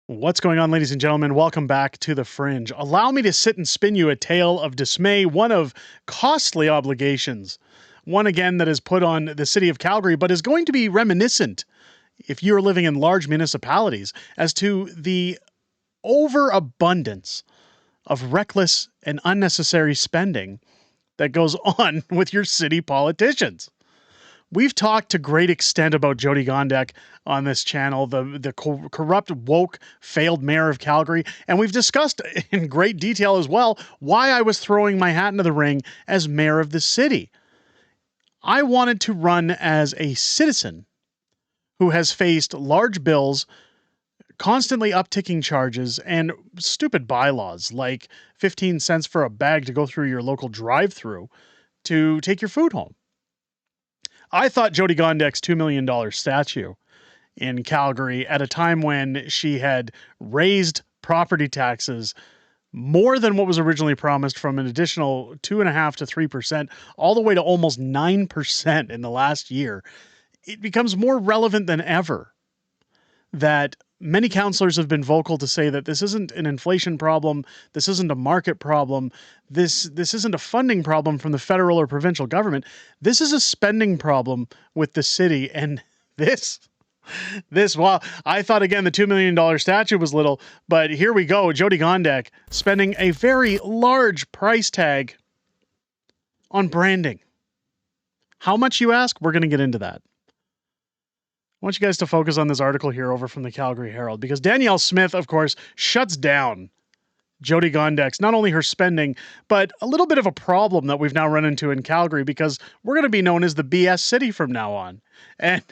What's going on, ladies and gentlemen? Welcome back to The Fringe. Allow me to sit and spin you a tale of dismay, one of costly obligations. One, again, that is put on the city of Calgary, but is going to be reminiscent, if you're living in large municipalities, as to the overabundance of reckless and unnecessary spending that goes on with your city politicians. We've talked to great extent about Jyoti Gondek on this channel, the corrupt, woke, failed mayor of Calgary, and we've discussed in great detail as well why I was throwing my hat into the ring as mayor of the city. I wanted to run as a citizen who has faced large bills, constantly upticking charges, and stupid bylaws like 15 cents for a bag to go through your local drive-thru to take your food home. I thought Jyoti Gondek's $2 million statue in Calgary at a time when she had raised property taxes more than what was originally promised, from an additional 2.5% to 3%, all the way to almost 9% in the last year. It becomes more relevant than ever that many councillors have been vocal to say that this isn't an inflation problem, this isn't a market problem, this isn't a funding problem from the federal or provincial government. This is a spending problem with the city, and this, well, I thought, again, the $2 million statue was little, but here we go. Jyoti Gondek spending a very large price tag on branding. How much, you ask? We're going to get into that. I want you guys to focus on this article here over from the Calgary Herald, because Danielle Smith, of course, shuts down Jyoti Gondek's, not only her spending, but a little bit of a problem that we've now run into in Calgary, because we're going to be known as the BS city from now on. And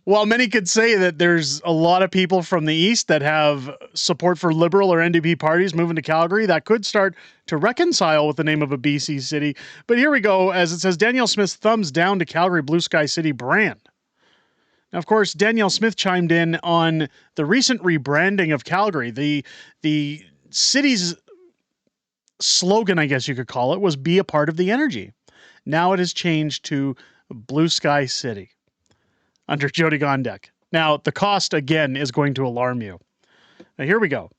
while many could say that there's a lot of people from the east that have support for Liberal or NDP parties moving to Calgary, that could start to reconcile with the name of a BC city. But here we go, as it says, Danielle Smith's thumbs down to Calgary Blue Sky City brand. Now, of course, Danielle Smith chimed in on the recent rebranding of Calgary. The city's slogan, I guess you could call it, was "Be a part of the energy." Now it has changed to Blue Sky City under Jyoti Gondek. Now, the cost, again, is going to alarm you. Now, here we go.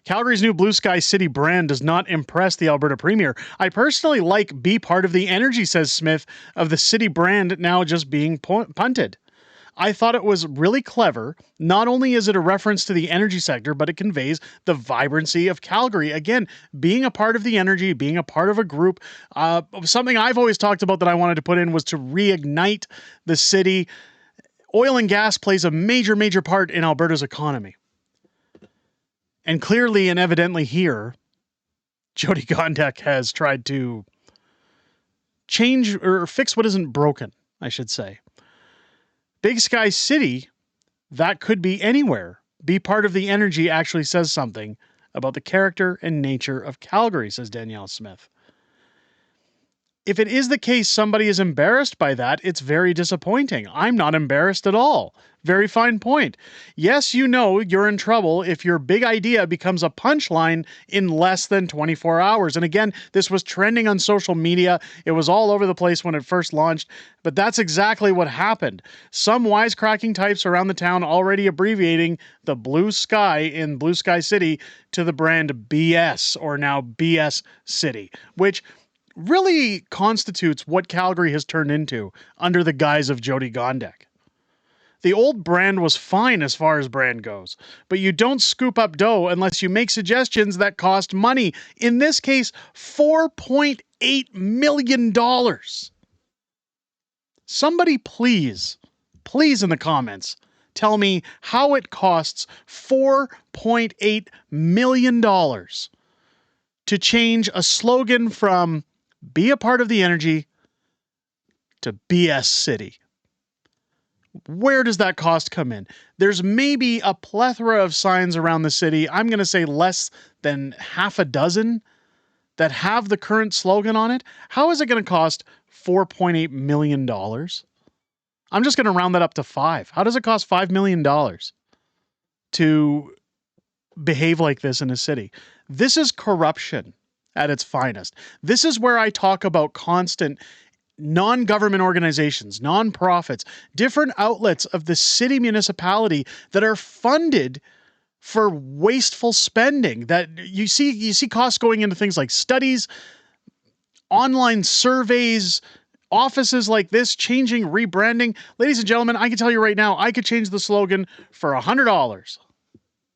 Calgary's new Blue Sky City brand does not impress the Alberta Premier. I personally like "Be part of the energy," says Smith, of the city brand now just being punted. I thought it was really clever. Not only is it a reference to the energy sector, but it conveys the vibrancy of Calgary. Again, being a part of the energy, being a part of a group. Something I've always talked about that I wanted to put in was to reignite the city. Oil and gas plays a major, major part in Alberta's economy. And clearly and evidently here, Jyoti Gondek has tried to change or fix what isn't broken, I should say. Big Sky City, that could be anywhere. Be part of the energy actually says something about the character and nature of Calgary, says Danielle Smith. If it is the case somebody is embarrassed by that, it's very disappointing. I'm not embarrassed at all. Very fine point. Yes, you know you're in trouble if your big idea becomes a punchline in less than 24 hours. And again, this was trending on social media. It was all over the place when it first launched, but that's exactly what happened. Some wisecracking types around the town already abbreviating the blue sky in Blue Sky City to the brand BS, or now BS City, which really constitutes what Calgary has turned into under the guise of Jyoti Gondek. The old brand was fine as far as brand goes, but you don't scoop up dough unless you make suggestions that cost money. In this case, $4.8 million. Somebody please in the comments, tell me how it costs $4.8 million to change a slogan from "Be a part of the energy" to BS City. Where does that cost come in? There's maybe a plethora of signs around the city. I'm going to say less than half a dozen that have the current slogan on it. How is it going to cost $4.8 million? I'm just going to round that up to 5. How does it cost $5 million to behave like this in a city? This is corruption at its finest. This is where I talk about constant non-government organizations, non-profits, different outlets of the city municipality that are funded for wasteful spending. That you see costs going into things like studies, online surveys, offices like this, changing, rebranding. Ladies and gentlemen, I can tell you right now, I could change the slogan for $100.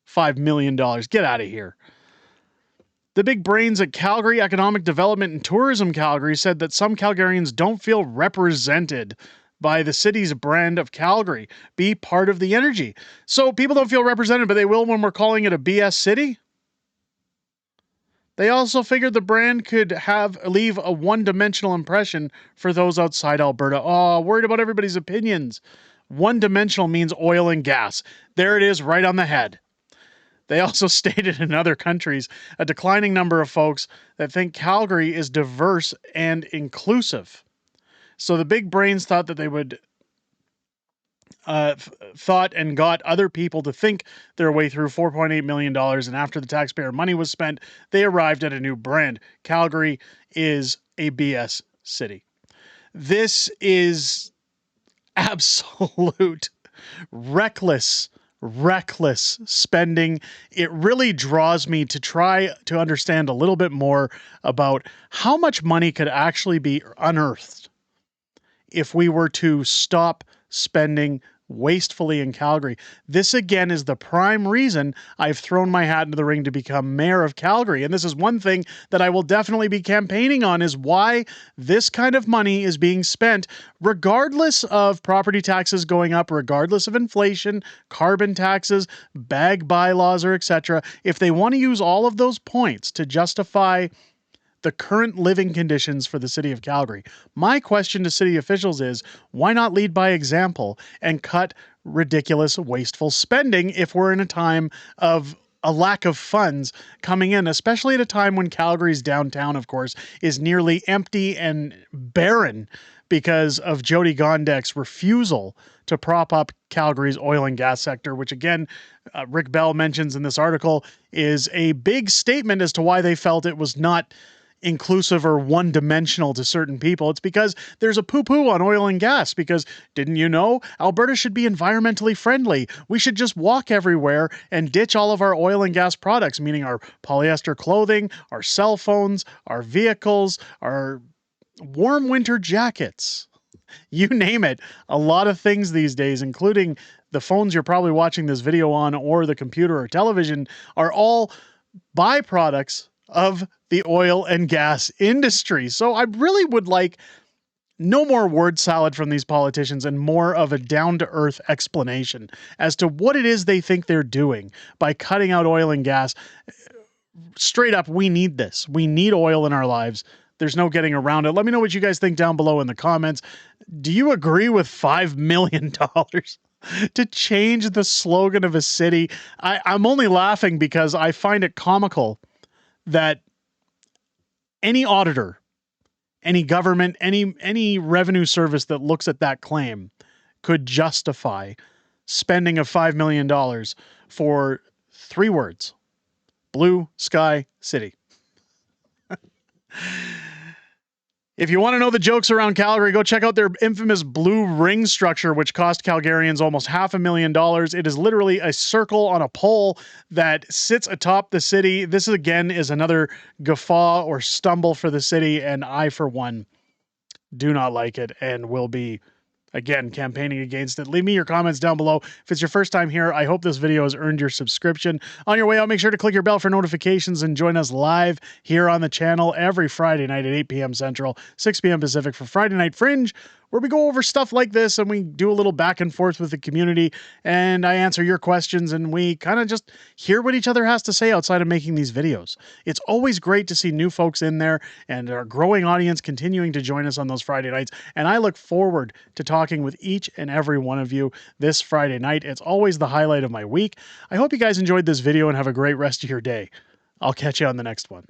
$5 million. Get out of here. The big brains at Calgary Economic Development and Tourism Calgary said that some Calgarians don't feel represented by the city's brand of Calgary. Be part of the energy. So people don't feel represented, but they will when we're calling it a BS city. They also figured the brand could leave a one-dimensional impression for those outside Alberta. Oh, worried about everybody's opinions. One-dimensional means oil and gas. There it is, right on the head. They also stated in other countries a declining number of folks that think Calgary is diverse and inclusive. So the big brains thought that they would thought and got other people to think their way through $4.8 million. And after the taxpayer money was spent, they arrived at a new brand. Calgary is a BS city. This is absolute reckless spending. It really draws me to try to understand a little bit more about how much money could actually be unearthed if we were to stop spending wastefully in Calgary. This again is the prime reason I've thrown my hat into the ring to become mayor of Calgary. And this is one thing that I will definitely be campaigning on, is why this kind of money is being spent, regardless of property taxes going up, regardless of inflation, carbon taxes, bag bylaws, or etc. If they want to use all of those points to justify the current living conditions for the city of Calgary, my question to city officials is, why not lead by example and cut ridiculous, wasteful spending if we're in a time of a lack of funds coming in, especially at a time when Calgary's downtown, of course, is nearly empty and barren because of Jody Gondek's refusal to prop up Calgary's oil and gas sector, which again, Rick Bell mentions in this article, is a big statement as to why they felt it was not inclusive or one-dimensional to certain people. It's because there's a poo-poo on oil and gas, because didn't you know Alberta should be environmentally friendly? We should just walk everywhere and ditch all of our oil and gas products, meaning our polyester clothing, our cell phones, our vehicles, our warm winter jackets. You name it. A lot of things these days, including the phones you're probably watching this video on, or the computer or television, are all byproducts of the oil and gas industry. So I really would like no more word salad from these politicians and more of a down-to-earth explanation as to what it is they think they're doing by cutting out oil and gas. Straight up, we need this. We need oil in our lives. There's no getting around it. Let me know what you guys think down below in the comments. Do you agree with $5 million to change the slogan of a city? I'm only laughing because I find it comical that any auditor, any government, any revenue service that looks at that claim could justify spending of $5 million for 3 words: blue sky city. If you want to know the jokes around Calgary, go check out their infamous blue ring structure, which cost Calgarians almost $500,000. It is literally a circle on a pole that sits atop the city. This, again, is another guffaw or stumble for the city, and I, for one, do not like it and will be, again, campaigning against it. Leave me your comments down below. If it's your first time here, I hope this video has earned your subscription. On your way out, make sure to click your bell for notifications and join us live here on the channel every Friday night at 8 p.m. Central, 6 p.m. Pacific for Friday Night Fringe, where we go over stuff like this and we do a little back and forth with the community, and I answer your questions and we kind of just hear what each other has to say outside of making these videos. It's always great to see new folks in there and our growing audience continuing to join us on those Friday nights, and I look forward to talking with each and every one of you this Friday night. It's always the highlight of my week. I hope you guys enjoyed this video and have a great rest of your day. I'll catch you on the next one.